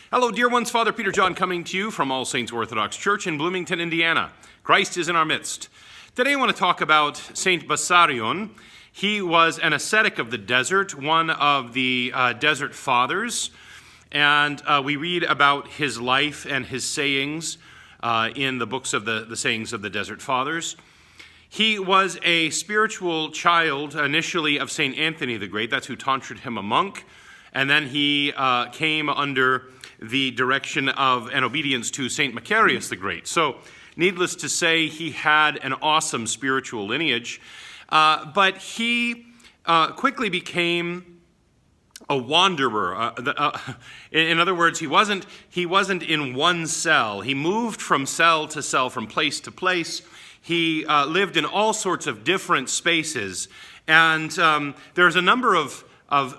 Hello, dear ones. Father Peter John coming to you from All Saints Orthodox Church in Bloomington, Indiana. Christ is in our midst. Today I want to talk about Saint Bessarion. He was an ascetic of the desert, one of the desert fathers, and we read about his life and his sayings in the books of the sayings of the desert fathers. He was a spiritual child initially of St. Anthony the Great. That's who tonsured him a monk. And then he came under the direction of and obedience to St. Macarius the Great. So, needless to say, he had an awesome spiritual lineage, but he quickly became a wanderer. In other words, he wasn't in one cell. He moved from cell to cell, from place to place. He lived in all sorts of different spaces, and there's a number of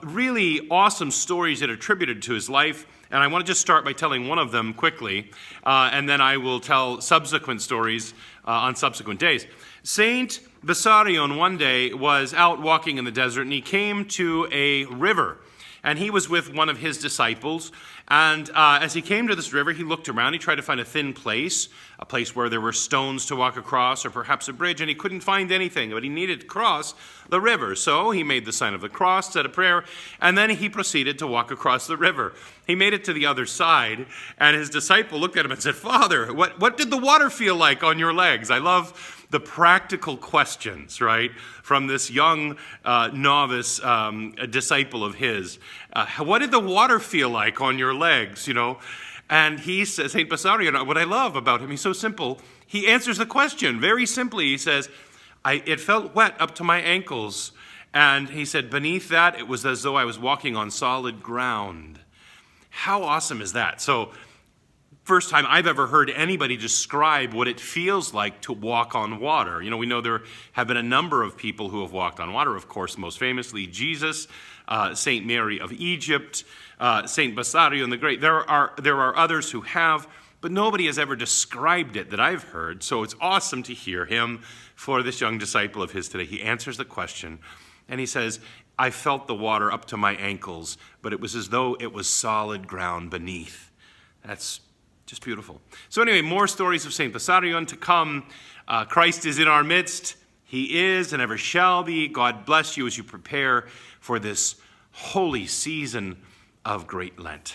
really awesome stories that are attributed to his life. And I want to just start by telling one of them quickly, and then I will tell subsequent stories on subsequent days. Saint Bessarion one day was out walking in the desert, and he came to a river. And he was with one of his disciples. And as he came to this river, he looked around. He tried to find a thin place, a place where there were stones to walk across, or perhaps a bridge, and he couldn't find anything, but he needed to cross the river. So he made the sign of the cross, said a prayer, and then he proceeded to walk across the river. He made it to the other side, and his disciple looked at him and said, "Father, what did the water feel like on your legs?" I love the practical questions, right, from this young novice disciple of his. What did the water feel like on your legs, And he says, St. Bessarion, what I love about him, he's so simple. He answers the question very simply. He says, it felt wet up to my ankles. And he said, beneath that, it was as though I was walking on solid ground. How awesome is that? So, first time I've ever heard anybody describe what it feels like to walk on water. We know there have been a number of people who have walked on water, of course, most famously Jesus, St. Mary of Egypt, St. Bessarion the Great. There are others who have, but nobody has ever described it that I've heard. So it's awesome to hear him for this young disciple of his today. He answers the question, and he says, I felt the water up to my ankles, but it was as though it was solid ground beneath. That's just beautiful. So anyway, more stories of St. Bessarion to come. Christ is in our midst. He is and ever shall be. God bless you as you prepare for this holy season of Great Lent.